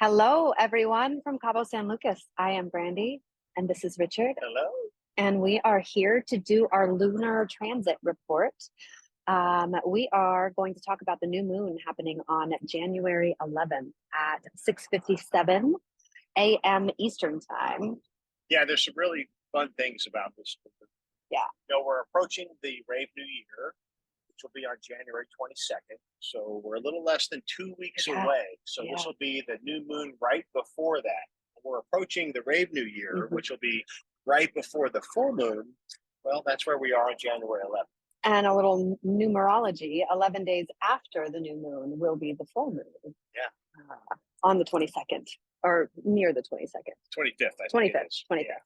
Hello, everyone from Cabo San Lucas. I am Brandy, and this is Richard, Hello. and we are here to do our lunar transit report. We are going to talk about the new moon happening on January 11th at 6:57 a.m. Eastern Time. Yeah, there's some really fun things about this. Yeah. We're approaching the Rave New Year, which will be on January 22nd. So we're a little less than 2 weeks away. So this will be the new moon right before that. We're approaching the Rave New Year, which will be right before the full moon. Well, that's where we are on January 11th. And a little numerology, 11 days after the new moon will be the full moon. Yeah. On the 22nd, or near the 22nd. 25th, I think. 25th. Yeah.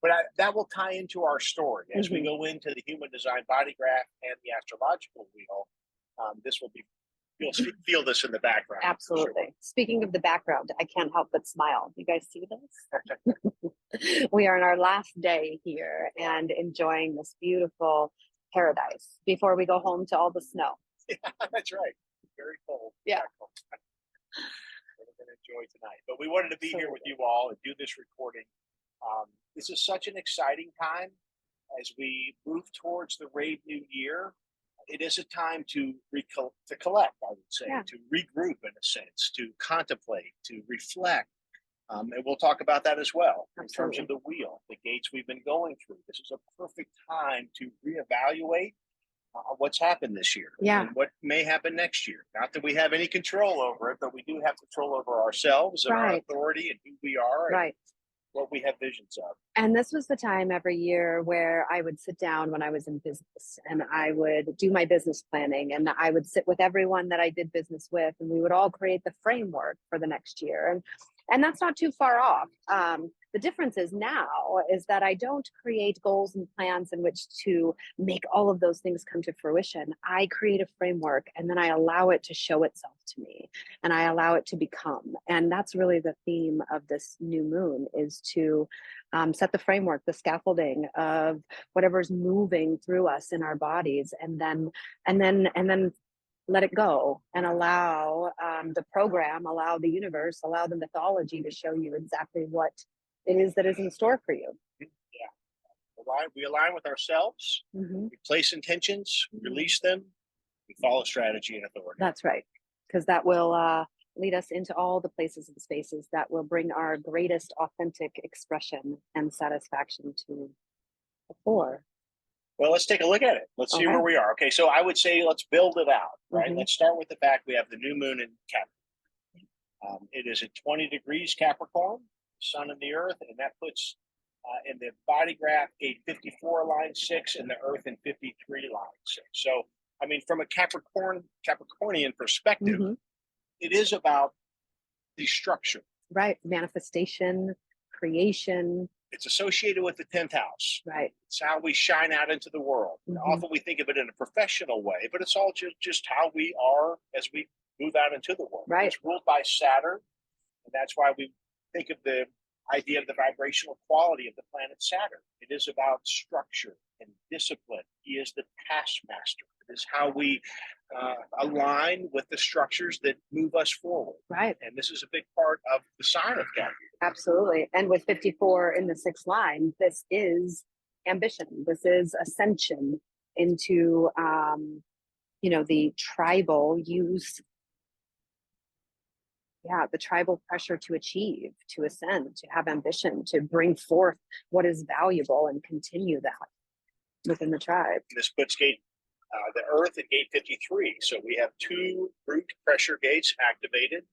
But that will tie into our story as we go into the human design body graph and the astrological wheel. This will be, you'll feel this in the background. Absolutely. Sure. Speaking of the background, I can't help but smile. You guys see this? We are in our last day here and enjoying this beautiful paradise before we go home to all the snow. Yeah, that's right. Very cold. Yeah. We're going to enjoy tonight. But we wanted to be here with you all and do this recording. This is such an exciting time as we move towards the Rave New Year. It is a time to collect, I would say, to regroup in a sense, to contemplate, to reflect. And we'll talk about that as well. In terms of the wheel, the gates we've been going through. This is a perfect time to reevaluate what's happened this year and what may happen next year. Not that we have any control over it, but we do have control over ourselves and our authority and who we are and what we have visions of. And this was the time every year where I would sit down when I was in business and I would do my business planning, and I would sit with everyone that I did business with, and we would all create the framework for the next year. And that's not too far off. The difference is now is that I don't create goals and plans in which to make all of those things come to fruition. I create a framework and then I allow it to show itself to me and I allow it to become. And that's really the theme of this new moon, is to set the framework, the scaffolding of whatever's moving through us in our bodies, and then let it go and allow the program, allow the universe, allow the mythology to show you exactly what it is that is in store for you. Yeah. We align with ourselves, we place intentions, release them, we follow strategy and authority. That's right. Because that will lead us into all the places and spaces that will bring our greatest authentic expression and satisfaction to the fore. Well, let's take a look at it. Let's see where we are. Okay, so I would say let's build it out, right? Let's start with the fact we have the new moon in Capricorn. It is at 20 degrees Capricorn, sun and the earth, and that puts in the body graph gate 54, line 6, and the earth in 53, line 6. So, I mean, from a Capricornian perspective, it is about the structure. Right, manifestation, creation. It's associated with the 10th house. Right. It's how we shine out into the world. Often we think of it in a professional way, but it's all just how we are as we move out into the world. Right. It's ruled by Saturn, and that's why we think of the idea of the vibrational quality of the planet Saturn. It is about structure and discipline. He is the taskmaster. It is how we align with the structures that move us forward. Right. And this is a big part of the sign of Capricorn. Absolutely. And with 54 in the 6th line, this is ambition. This is ascension into, the tribal use. Yeah, the tribal pressure to achieve, to ascend, to have ambition, to bring forth what is valuable and continue that within the tribe. This puts the earth at gate 53. So we have 2 root pressure gates activated.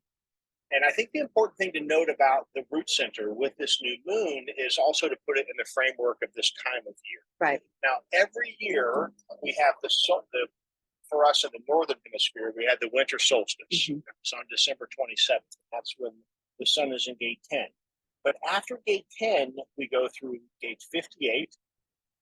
And I think the important thing to note about the root center with this new moon is also to put it in the framework of this time of year. Right. Now, every year we have for us in the northern hemisphere, we had the winter solstice. It's on December 27th. That's when the sun is in gate 10. But after gate 10, we go through gate 58,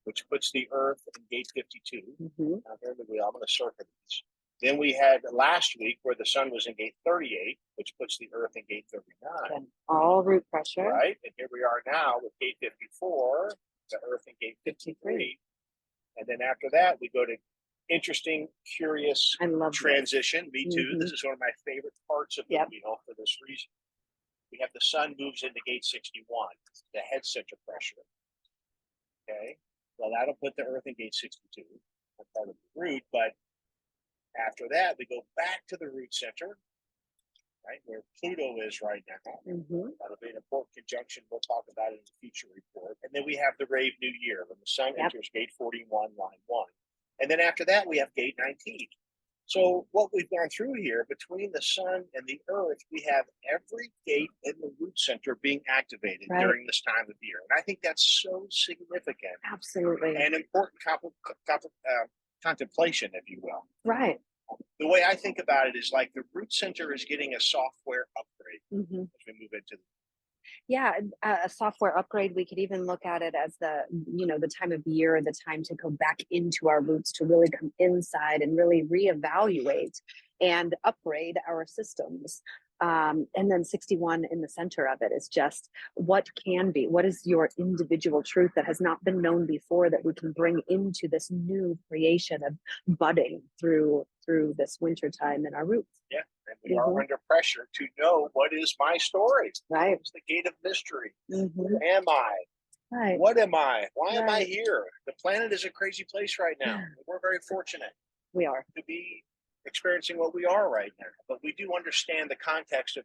which puts the earth in gate 52. Now, here we go. I'm going to circle these. Then we had last week where the sun was in gate 38, which puts the earth in gate 39. And all root pressure. Right. And here we are now with gate 54, the earth in gate 53. And then after that, we go to interesting, curious transition. Me too. This is one of my favorite parts of the wheel for this reason. we have the sun moves into gate 61, the head center pressure. Okay, well, that'll put the earth in gate 62, part of the root, but after that, we go back to the root center, right, where Pluto is right now. That'll be an important conjunction. We'll talk about it in the future report. And then we have the Rave New Year when the sun enters gate 41, line 1. And then after that, we have gate 19. So what we've gone through here, between the sun and the earth, we have every gate in the root center being activated during this time of year. And I think that's so significant. Absolutely. And important contemplation, if you will. Right. The way I think about it is like the root center is getting a software upgrade as we move into a software upgrade. We could even look at it as the time of year, the time to go back into our roots, to really come inside and really reevaluate and upgrade our systems. And then 61 in the center of it is just what is your individual truth that has not been known before, that we can bring into this new creation of budding through this winter time in our roots. Yeah, and we are under pressure to know what is my story. Right. It's the gate of mystery. Who am I? Right. What am I? Why am I here? The planet is a crazy place right now. We're very fortunate. We are to be experiencing what we are right now, but we do understand the context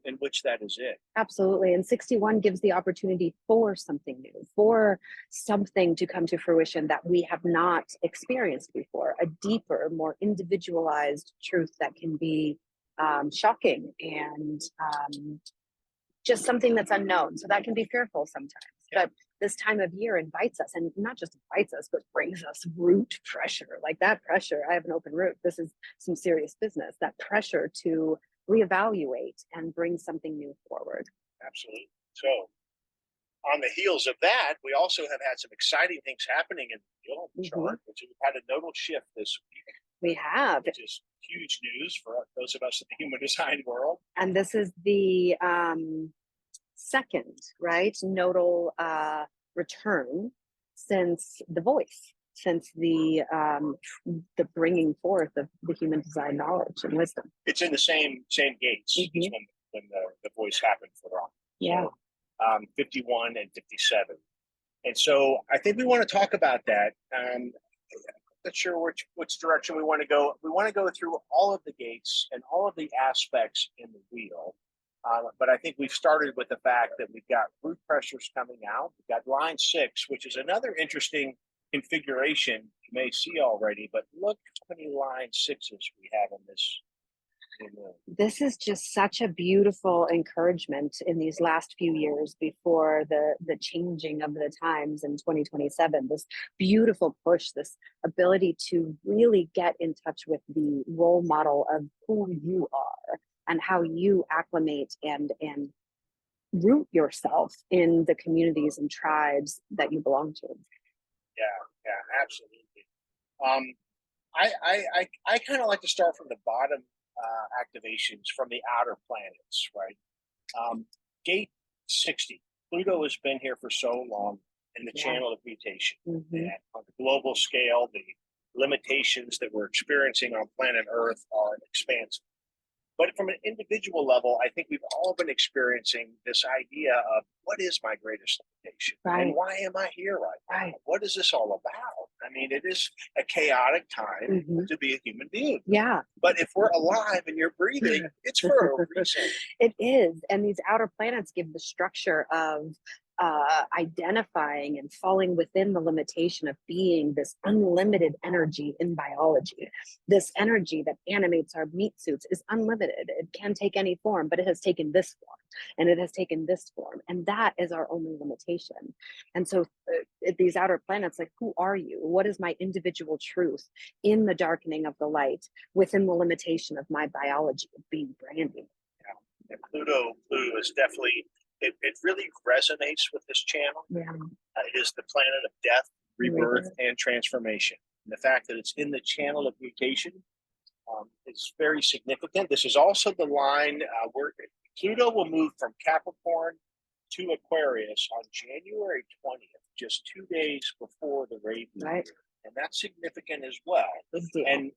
in which that is it. Absolutely. And 61 gives the opportunity for something new, for something to come to fruition that we have not experienced before, a deeper, more individualized truth that can be shocking and just something that's unknown. So that can be fearful sometimes. But this time of year invites us, and not just invites us, but brings us root pressure. Like that pressure, I have an open root. This is some serious business. That pressure to reevaluate and bring something new forward. Absolutely. So on the heels of that, we also have had some exciting things happening in the chart, which we've had a nodal shift this week. We have. Which is huge news for those of us in the human design world. And this is the second, right, nodal return since the voice, since the bringing forth of the human design knowledge and wisdom. It's in the same gates when the voice happened for all. Yeah. So, 51 and 57. And so I think we want to talk about that. Not sure which direction we want to go. We want to go through all of the gates and all of the aspects in the wheel. But I think we've started with the fact that we've got root pressures coming out. We've got line 6, which is another interesting configuration you may see already. But look how many line 6s we have in this. This is just such a beautiful encouragement in these last few years before the changing of the times in 2027. This beautiful push, this ability to really get in touch with the role model of who you are and how you acclimate and root yourself in the communities and tribes that you belong to. Yeah, absolutely. I kind of like to start from the bottom. Activations from the outer planets, right? Gate 60. Pluto has been here for so long in the channel of mutation. And on the global scale, the limitations that we're experiencing on planet Earth are expansive. But from an individual level, I think we've all been experiencing this idea of what is my greatest limitation? And why am I here right now? What is this all about? I mean, it is a chaotic time to be a human being. Yeah. But if we're alive and you're breathing, it's for a reason. It is. And these outer planets give the structure of identifying and falling within the limitation of being this unlimited energy in biology. This energy that animates our meat suits is unlimited. It can take any form, but it has taken this form and it has taken this form. And that is our only limitation. And so these outer planets, like, who are you? What is my individual truth in the darkening of the light within the limitation of my biology of being branding? Yeah. And Pluto is definitely, it really resonates with this channel. Yeah. It is the planet of death, rebirth, and transformation. And the fact that it's in the channel of mutation is very significant. This is also the line where Pluto will move from Capricorn to Aquarius on January 20th, just 2 days before the Rave New Year. And that's significant as well. And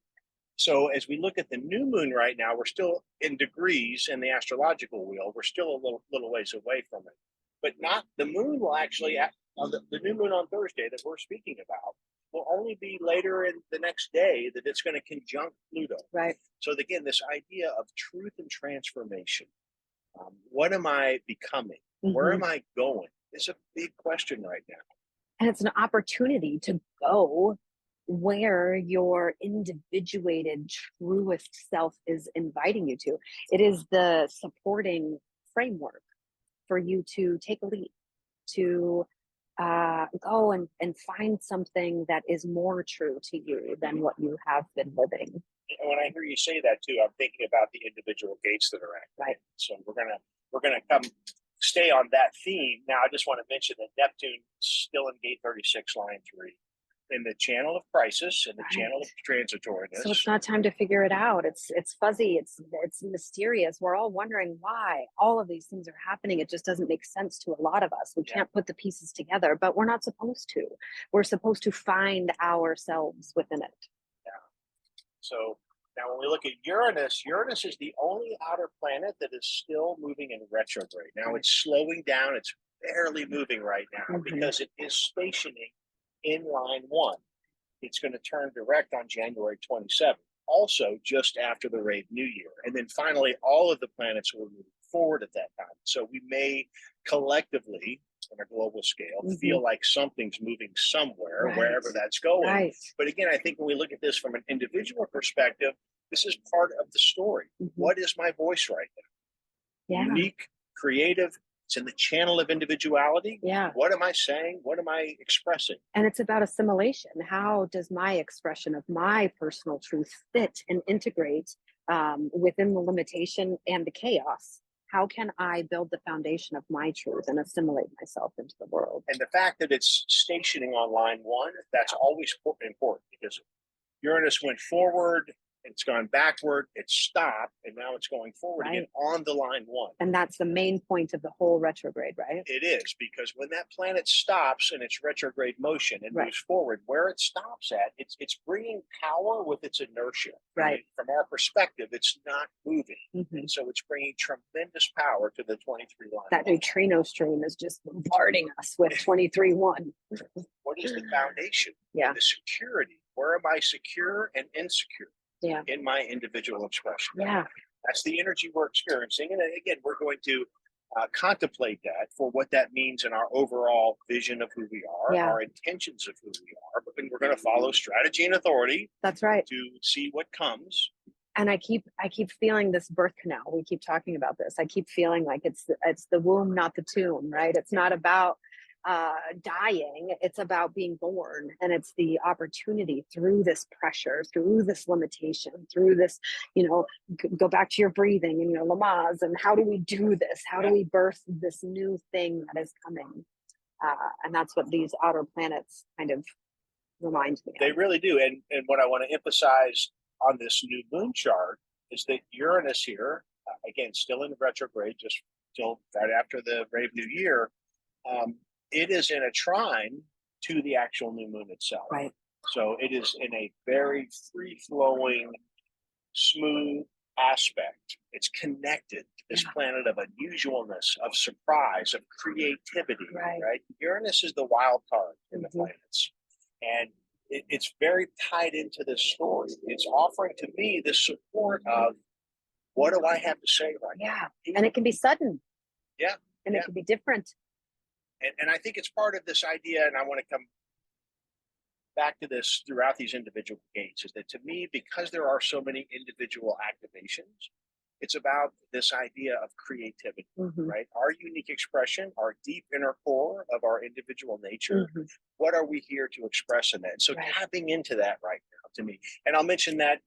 So as we look at the new moon right now, we're still in degrees in the astrological wheel. We're still a little ways away from it, but not the moon will actually on the new moon on Thursday that we're speaking about will only be later in the next day that it's going to conjunct Pluto. Right. So again, this idea of truth and transformation. What am I becoming? Where am I going? Is a big question right now. And it's an opportunity to go where your individuated truest self is inviting you to. It is the supporting framework for you to take a leap, to go and find something that is more true to you than what you have been living. And when I hear you say that too, I'm thinking about the individual gates that are active. Right. So we're gonna come stay on that theme. Now, I just want to mention that Neptune is still in gate 36, line 3, in the channel of crisis and the channel of transitoriness. So it's not time to figure it out. It's fuzzy. It's mysterious. We're all wondering why all of these things are happening. It just doesn't make sense to a lot of us. We can't put the pieces together, but we're not supposed to. We're supposed to find ourselves within it. Yeah. So now when we look at Uranus, Uranus is the only outer planet that is still moving in retrograde. Now it's slowing down. It's barely moving right now because it is stationing in line 1. It's going to turn direct on January 27th, also just after the Rave New Year. And then finally, all of the planets will move forward at that time. So we may collectively, on a global scale, feel like something's moving somewhere, wherever that's going. But again, I think when we look at this from an individual perspective, this is part of the story. What is my voice right now? Unique, creative. It's in the channel of individuality. What am I saying? What am I expressing? And it's about assimilation. How does my expression of my personal truth fit and integrate within the limitation and the chaos? How can I build the foundation of my truth and assimilate myself into the world? And the fact that it's stationing on line 1, that's always important because Uranus went forward, it's gone backward, it stopped, and now it's going forward again on the line 1. And that's the main point of the whole retrograde, right? It is, because when that planet stops in its retrograde motion and moves forward, where it stops at, it's bringing power with its inertia. Right. From our perspective, it's not moving. And so it's bringing tremendous power to the 23 line. That neutrino stream is just bombarding us with 23-1. What is the foundation? The security. Where am I secure and insecure? In my individual expression. That's the energy we're experiencing. And again, we're going to contemplate that for what that means in our overall vision of who we are, our intentions of who we are. But then we're going to follow strategy and authority. That's right. To see what comes. And I keep feeling this birth canal. We keep talking about this. I keep feeling like it's the womb, not the tomb, right? It's not about dying, it's about being born, and it's the opportunity through this pressure, through this limitation, through this, go back to your breathing and Lamaze, and how do we do this? How do we birth this new thing that is coming? And that's what these outer planets kind of remind me of. They really do. And what I want to emphasize on this new moon chart is that Uranus here, again, still in retrograde, just till right after the Rave New Year, it is in a trine to the actual new moon itself. Right. So it is in a very free-flowing, smooth aspect. It's connected to this planet of unusualness, of surprise, of creativity, right? Uranus is the wild card in the planets. And it's very tied into this story. It's offering to me the support of, what do I have to say right now? And it can be sudden. And it can be different. And I think it's part of this idea, and I want to come back to this throughout these individual gates, is that to me, because there are so many individual activations, it's about this idea of creativity, right? Our unique expression, our deep inner core of our individual nature, what are we here to express in that? And so tapping into that right now to me, and I'll mention that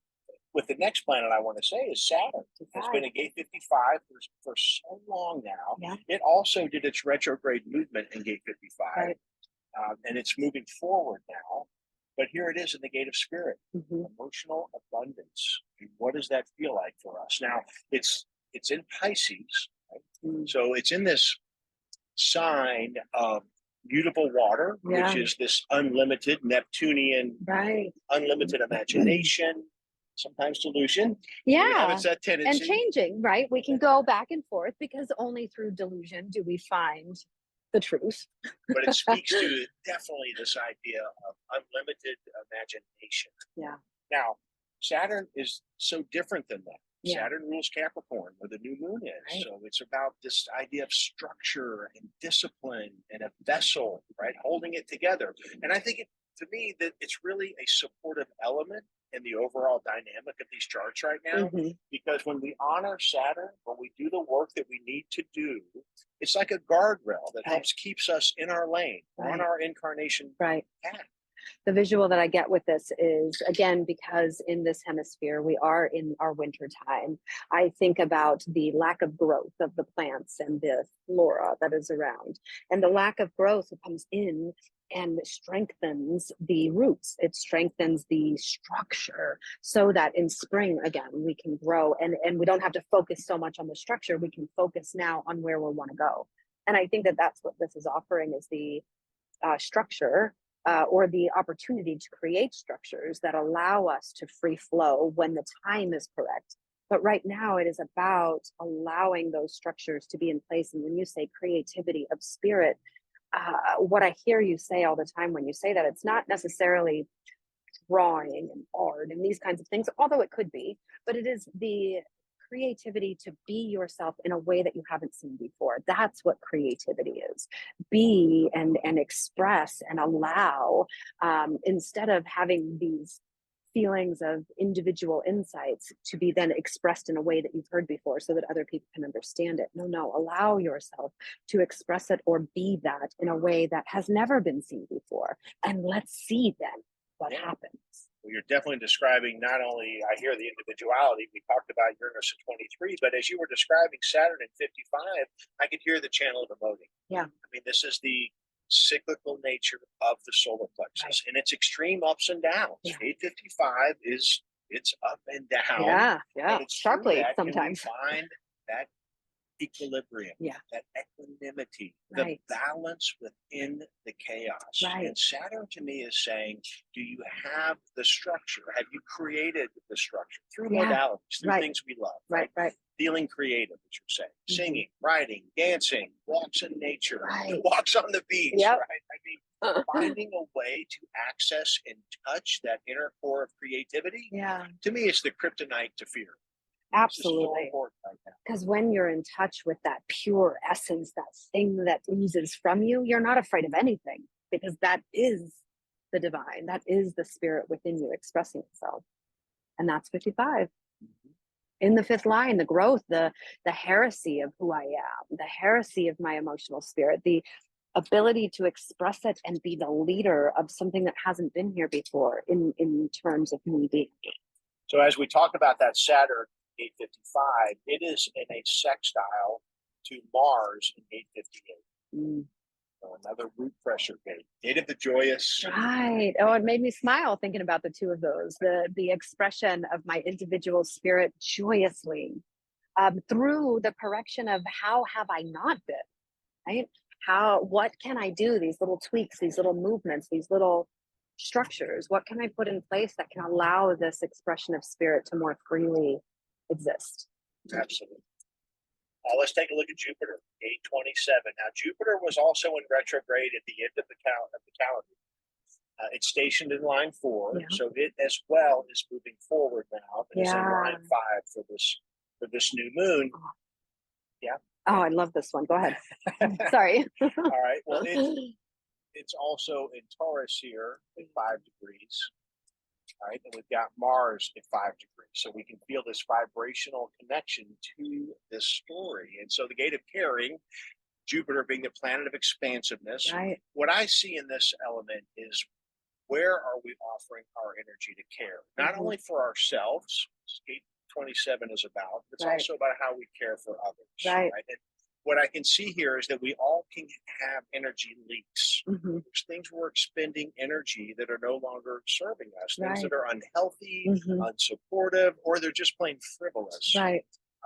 with the next planet I want to say is Saturn. It's been at gate 55 for so long now. It also did its retrograde movement in gate 55, and it's moving forward now. But here it is in the gate of spirit, emotional abundance. And what does that feel like for us? Now, it's in Pisces, right? So it's in this sign of mutable water, which is this unlimited Neptunian, unlimited imagination, sometimes delusion. We have Yeah. that And tendency. changing, right? We can go back and forth because only through delusion do we find the truth. But it speaks to definitely this idea of unlimited imagination. Yeah. Now, Saturn is so different than that. Yeah. Saturn rules Capricorn, where the new moon is. Right. So it's about this idea of structure and discipline and a vessel, right? Holding it together. And I think to me that it's really a supportive element in the overall dynamic of these charts right now. Because when we honor Saturn, when we do the work that we need to do, it's like a guardrail that helps keeps us in our lane, on our incarnation path. The visual that I get with this is, again, because in this hemisphere we are in our winter time, I think about the lack of growth of the plants and the flora that is around. And the lack of growth comes in and strengthens the roots. It strengthens the structure so that in spring, again, we can grow and we don't have to focus so much on the structure. We can focus now on where we want to go. And I think that that's what this is offering, is the structure or the opportunity to create structures that allow us to free flow when the time is correct. But right now it is about allowing those structures to be in place. And when you say creativity of spirit, what I hear you say all the time when you say that, it's not necessarily drawing and art and these kinds of things, although it could be, but it is the creativity to be yourself in a way that you haven't seen before. That's what creativity is. Be and express and allow, instead of having these feelings of individual insights to be then expressed in a way that you've heard before so that other people can understand it. No, allow yourself to express it or be that in a way that has never been seen before. And let's see then what happens. Well, you're definitely describing not only, I hear the individuality, we talked about Uranus at 23, but as you were describing Saturn at 55, I could hear the channel of emoting. Yeah. I mean, this is the cyclical nature of the solar plexus and its extreme ups and downs. 855 it's up and down. Yeah. And it's Sharply sometimes. find that equilibrium, that equanimity, the balance within the chaos. And Saturn to me is saying, do you have the structure? Have you created the structure through modalities, through things we love? Right. Feeling creative, as you're saying, singing, writing, dancing, walks in nature, walks on the beach, right? I mean, finding a way to access and touch that inner core of creativity, to me, is the kryptonite to fear. Absolutely. Because when you're in touch with that pure essence, that thing that oozes from you, you're not afraid of anything, because that is the divine. That is the spirit within you expressing itself. And that's 55. In the fifth line, the growth, the heresy of who I am, the heresy of my emotional spirit, the ability to express it and be the leader of something that hasn't been here before in terms of me being me. So as we talk about that Saturn 855, it is in a sextile to Mars in 858. So another root pressure gate. Gate of the joyous. Right. Oh, it made me smile thinking about the two of those. The expression of my individual spirit joyously through the correction of how have I not been, right? What can I do? These little tweaks, these little movements, these little structures. What can I put in place that can allow this expression of spirit to more freely exist? Absolutely. Let's take a look at Jupiter, 827. Now, Jupiter was also in retrograde at the end of the calendar. It's stationed in line 4, so it as well is moving forward now. It is in line 5 for this new moon. Oh, I love this one. Go ahead. Sorry. All right. Well, it's also in Taurus here at 5 degrees. All right, and we've got Mars at 5 degrees, so we can feel this vibrational connection to this story. And so the gate of caring, Jupiter being the planet of expansiveness, what I see in this element is, where are we offering our energy to care? Not only for ourselves, 827 is about, but it's also about how we care for others. Right. And what I can see here is that we all can have energy leaks. There's things we're expending energy that are no longer serving us, things that are unhealthy, unsupportive, or they're just plain frivolous.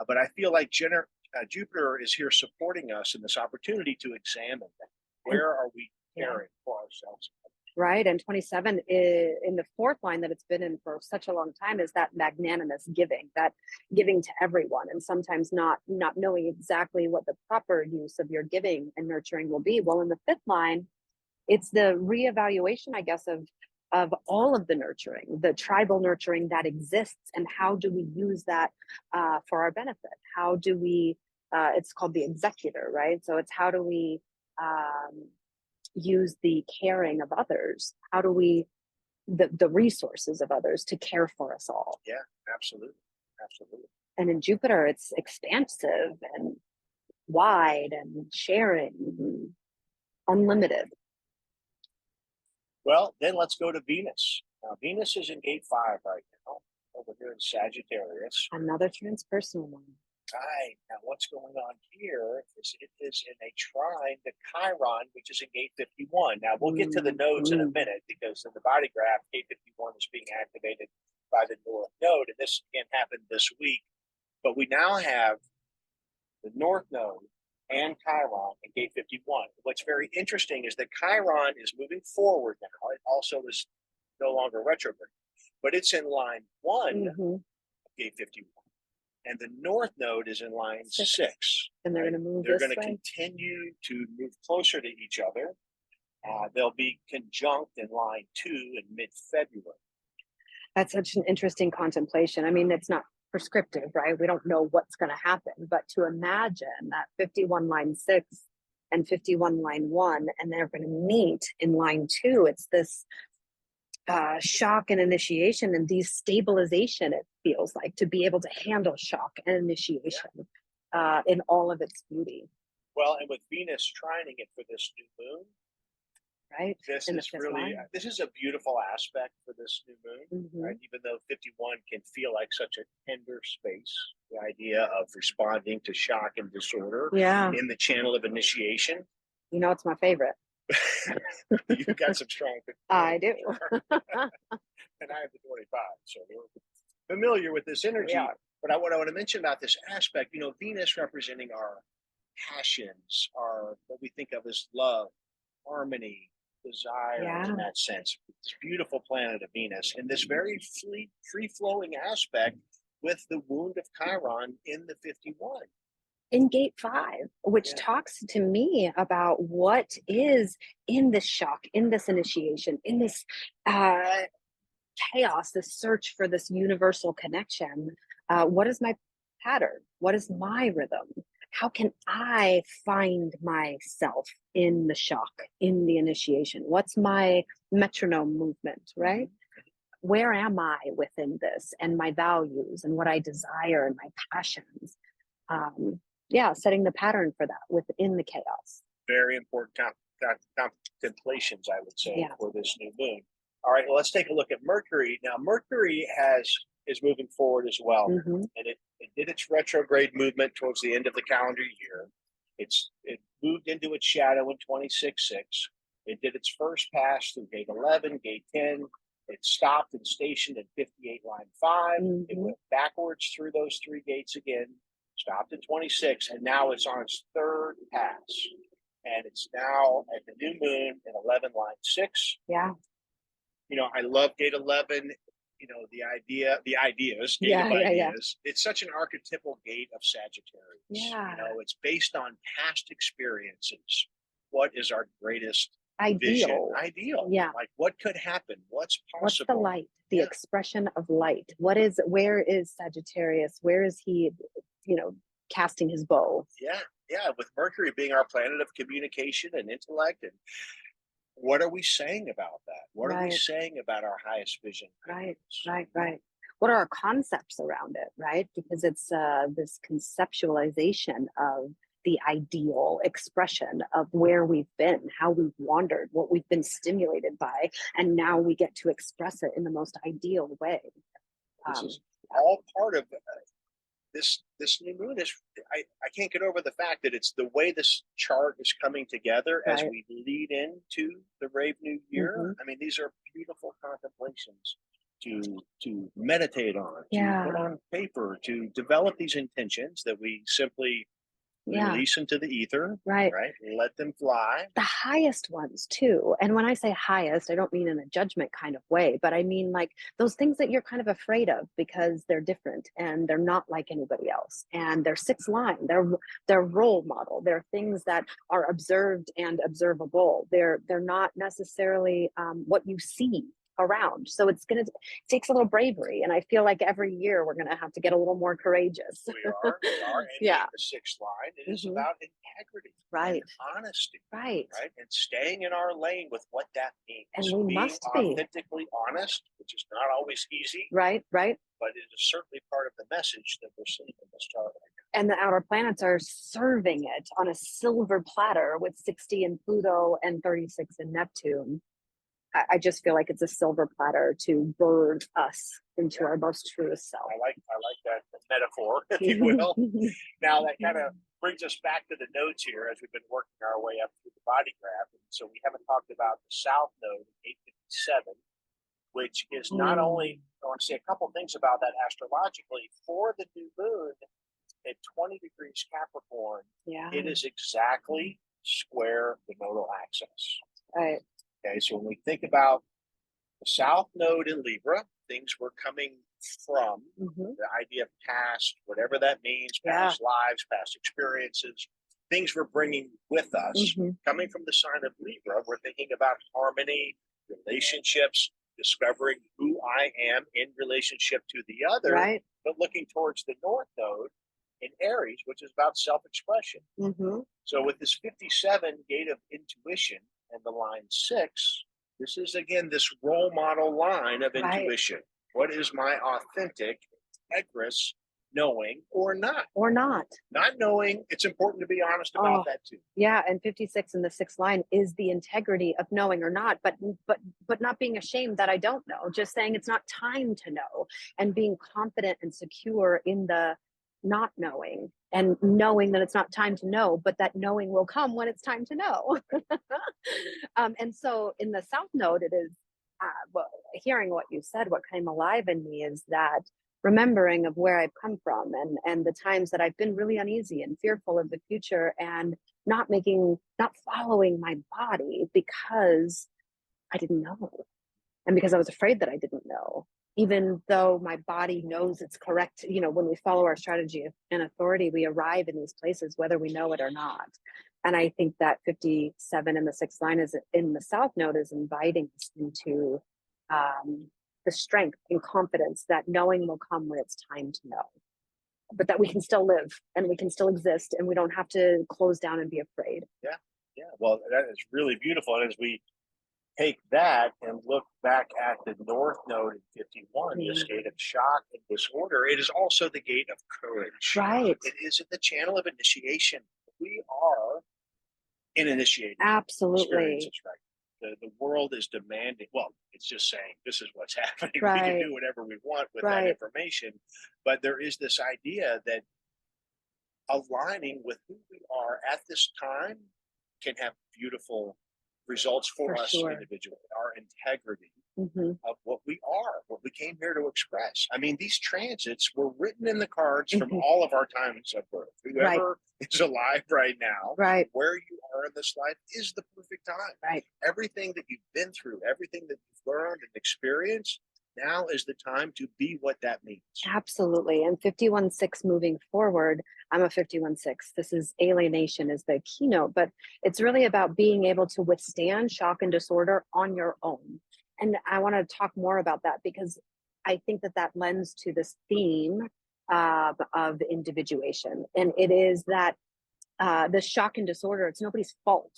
But I feel like Jupiter is here supporting us in this opportunity to examine that. Where are we caring for ourselves? right? And 27 is in the fourth line that it's been in for such a long time is that magnanimous giving, that giving to everyone, and sometimes not knowing exactly what the proper use of your giving and nurturing will be. Well, in the fifth line, it's the reevaluation, I guess, of all of the nurturing, the tribal nurturing that exists, and how do we use that for our benefit? How do we? It's called the executor, right? So it's how do we use the caring of others? How do we the resources of others to care for us all? Yeah, absolutely, absolutely. And in Jupiter, it's expansive and wide and sharing, and unlimited. Well, then let's go to Venus. Now, Venus is in gate 5 right now, over here in Sagittarius. Another transpersonal one. Right. Now, what's going on here is it is in a trine to Chiron, which is in gate 51. Now, we'll get to the nodes in a minute, because in the body graph, gate 51 is being activated by the North Node. And this again happened this week. But we now have the North Node and Chiron in gate 51. What's very interesting is that Chiron is moving forward now. It also is no longer retrograde, but it's in line 1 of gate 51. And the North Node is in line 6. And they're going to move They're this going to way. continue to move closer to each other. They'll be conjunct in line 2 in mid-February. That's such an interesting contemplation. I mean, it's not prescriptive, right? We don't know what's going to happen, but to imagine that 51 line 6 and 51 line 1, and they're going to meet in line 2, it's this shock and initiation and destabilization, it feels like, to be able to handle shock and initiation in all of its beauty. Well, and with Venus trining it for this new moon, right? This is really, this is a beautiful aspect for this new moon, right? Even though 51 can feel like such a tender space, the idea of responding to shock and disorder in the channel of initiation. You know, it's my favorite. You've got some strong. I do. And I have the 25, so we're familiar with this energy. But what I want to mention about this aspect, you know, Venus representing our passions, our what we think of as love, harmony, desire, in that sense. This beautiful planet of Venus, and this very free-flowing aspect with the wound of Chiron in the 51. In gate 5, which talks to me about what is in this shock, in this initiation, in this chaos, this search for this universal connection. What is my pattern? What is my rhythm? How can I find myself in the shock, in the initiation? What's my metronome movement, right? Where am I within this, and my values and what I desire and my passions? Setting the pattern for that within the chaos. Very important contemplations, I would say, for this new moon. All right, well, let's take a look at Mercury. Now, Mercury is moving forward as well, and it did its retrograde movement towards the end of the calendar year. It moved into its shadow in 26.6. It did its first pass through gate 11, gate 10. It stopped and stationed at 58 line 5. It went backwards through those 3 gates again, stopped at 26, and now it's on its 3rd pass. And it's now at the new moon in 11 line 6. Yeah. You know, I love gate 11. You know, the ideas. It's such an archetypal gate of Sagittarius. Yeah. You know, it's based on past experiences. What is our greatest ideal? Ideal. Yeah. Like what could happen? What's possible? What's the light? The expression of light. Where is Sagittarius? Where is he, casting his bow? Yeah. Yeah. With Mercury being our planet of communication and intellect, and what are we saying about that? What are we saying about our highest vision? Right. What are our concepts around it, right? Because it's this conceptualization of the ideal expression of where we've been, how we've wandered, what we've been stimulated by, and now we get to express it in the most ideal way. This is all part of this new moon. I can't get over the fact that it's the way this chart is coming together as we lead into the Rave New Year. I mean, these are beautiful contemplations to meditate on, to put on paper, to develop these intentions that we simply Yeah. release into the ether, Right. right? Let them fly. The highest ones too. And when I say highest, I don't mean in a judgment kind of way, but I mean like those things that you're kind of afraid of because they're different and they're not like anybody else. And they're sixth line, they're role model. They're things that are observed and observable. They're not necessarily what you see around. So it takes a little bravery. And I feel like every year we're gonna have to get a little more courageous. We are. And Yeah. in the sixth line, it is Mhm. about integrity Right. and honesty, Right. right? And staying in our lane with what that means. And we Being must be. authentically honest, which is not always easy, Right. Right. but it is certainly part of the message that we're seeing in this chart right And the outer planets are serving it on a silver platter with 60 in Pluto and 36 in Neptune. I just feel like it's a silver platter to birth us into our most truest self. I like that metaphor, if you will. Now that kind of brings us back to the nodes here as we've been working our way up through the body graph. And so we haven't talked about the south node, 857, which is not only, I want to say a couple things about that astrologically. For the new moon at 20 degrees Capricorn, Yeah. it is exactly square the nodal axis. Right. Okay, so when we think about the south node in Libra, things we're coming from, the idea of past, whatever that means, past lives, past experiences, things we're bringing with us. Coming from the sign of Libra, we're thinking about harmony, relationships, discovering who I am in relationship to the other, Right. but looking towards the north node in Aries, which is about self-expression. So with this 57 gate of intuition and the line 6, this is again this role model line of intuition. What is my authentic, integrous knowing or not? Or not. Not knowing, it's important to be honest about that too. Yeah, and 56 in the sixth line is the integrity of knowing or not, but not being ashamed that I don't know, just saying it's not time to know, and being confident and secure in the not knowing, and knowing that it's not time to know, but that knowing will come when it's time to know. And so in the south node, it is well, hearing what you said, what came alive in me is that remembering of where I've come from, and the times that I've been really uneasy and fearful of the future, and not following my body because I didn't know, and because I was afraid that I didn't know, even though my body knows it's correct. When we follow our strategy and authority, we arrive in these places whether we know it or not. And I think that 57 in the sixth line is in the south node is inviting us into the strength and confidence that knowing will come when it's time to know, but that we can still live and we can still exist, and we don't have to close down and be afraid. Yeah. Well, that is really beautiful. And as we take that and look back at the north node in 51, this gate of shock and disorder, it is also the gate of courage. Right. It is the channel of initiation. We are in initiating Absolutely. experiences, right? The world is demanding, well, it's just saying this is what's happening. Right. We can do whatever we want with that information. But there is this idea that aligning with who we are at this time can have beautiful results for us individually. Our integrity of what we are, what we came here to express. I mean, these transits were written in the cards from all of our times of birth. Whoever is alive right now, where you are in this life is the perfect time. Right. Everything that you've been through, everything that you've learned and experienced, now is the time to be what that means. Absolutely. And 51-6 moving forward, I'm a 51-6. This is alienation is the keynote, but it's really about being able to withstand shock and disorder on your own. And I want to talk more about that because I think that lends to this theme of individuation. And it is that the shock and disorder, it's nobody's fault.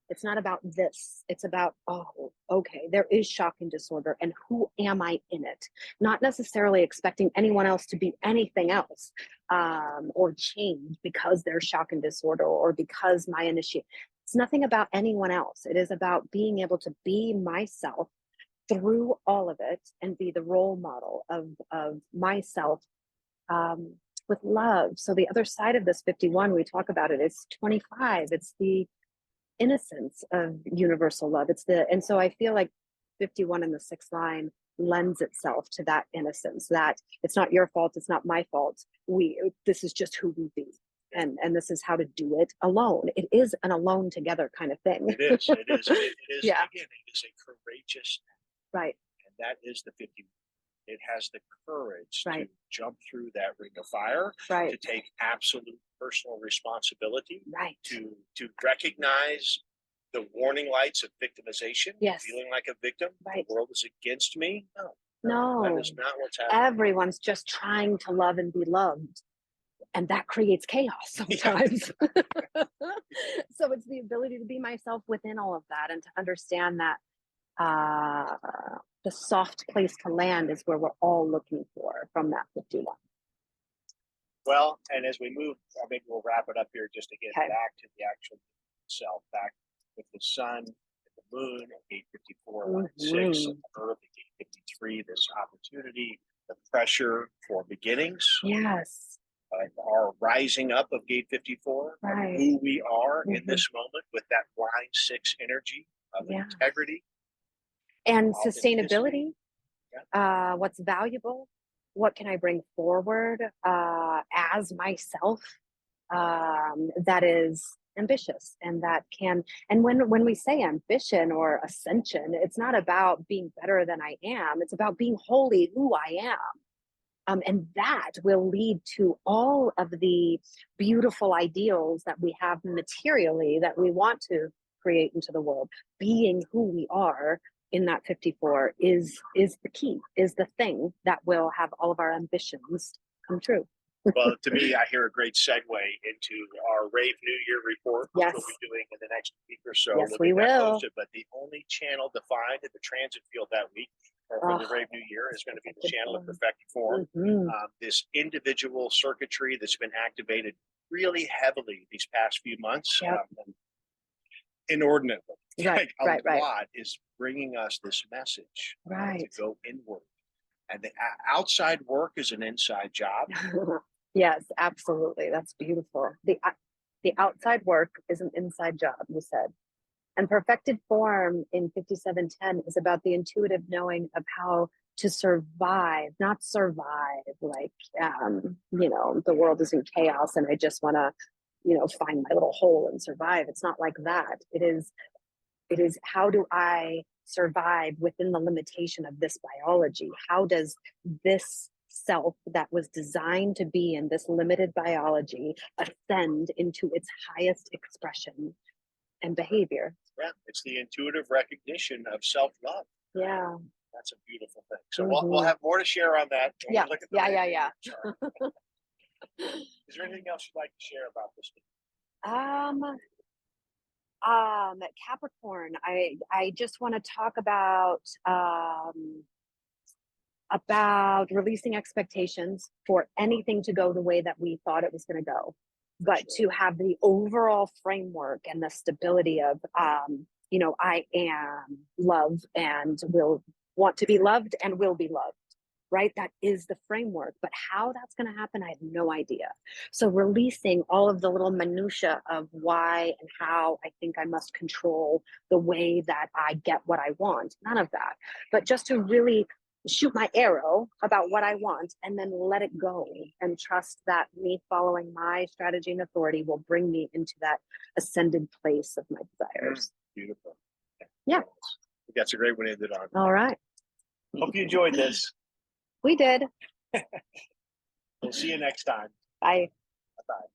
It's not about this. It's about, oh, okay, there is shock and disorder, and who am I in it? Not necessarily expecting anyone else to be anything else or change because there's shock and disorder or because my initiate. It's nothing about anyone else. It is about being able to be myself through all of it and be the role model of myself with love. So the other side of this 51, we talk about it, it's 25. It's the innocence of universal love. And so I feel like 51 in the sixth line lends itself to that innocence, that it's not your fault, it's not my fault. This is just who we be. and this is how to do it alone. It is an alone together kind of thing. It is. It is. It is. Yeah. Again, it is a courageous, Right. and that is the 50. It has the courage Right. to jump through that ring of fire, Right. to take absolute personal responsibility, Right. to recognize the warning lights of victimization, Yes. feeling like a victim. Right. The world is against me. No, No. that is not what's happening. Everyone's just trying to love and be loved. And that creates chaos sometimes. So it's the ability to be myself within all of that and to understand that the soft place to land is where we're all looking for from that 51. Well, and as we move, maybe we'll wrap it up here just to get Okay. back to the actual self, back with the sun, and the moon at gate 54, line 6, and the earth at gate 53, this opportunity, the pressure for beginnings, Yes. our rising up of gate 54, Right. who we are in this moment with that line 6 energy of Yeah. integrity. And authenticity. sustainability. What's valuable? What can I bring forward as myself that is ambitious and that can, and when we say ambition or ascension, it's not about being better than I am, it's about being wholly who I am. And that will lead to all of the beautiful ideals that we have materially that we want to create into the world. Being who we are in that 54 is the key, is the thing that will have all of our ambitions come true. Well, to me, I hear a great segue into our Rave New Year report, which Yes. we'll be doing in the next week or so. Yes, We'll we get that will. posted, but the only channel defined in the transit field that week for the Rave New Year is going to be the channel of perfected form. This individual circuitry that's been activated really heavily these past few months, inordinately. Right, Like right. lot is bringing us this message Right. to go inward. And the outside work is an inside job. Yes, absolutely. That's beautiful. The outside work is an inside job, you said. And perfected form in 5710 is about the intuitive knowing of how to survive, not survive like, the world is in chaos and I just want to, find my little hole and survive. It's not like that. It is how do I survive within the limitation of this biology? How does this self that was designed to be in this limited biology ascend into its highest expression and behavior? Yeah, it's the intuitive recognition of self-love. Yeah. That's a beautiful thing. So we'll have more to share on that. Yeah. Look at Yeah. Is there anything else you'd like to share about this? Capricorn, I just want to talk about releasing expectations for anything to go the way that we thought it was going to go, but to have the overall framework and the stability of I am love and will want to be loved and will be loved, right? That is the framework, but how that's going to happen, I have no idea. So releasing all of the little minutia of why and how I think I must control the way that I get what I want, none of that, but just to really shoot my arrow about what I want and then let it go and trust that me following my strategy and authority will bring me into that ascended place of my desires. Beautiful. Yeah. That's a great one to end it on. All right. Hope you enjoyed this. We did. We'll see you next time. Bye. Bye-bye.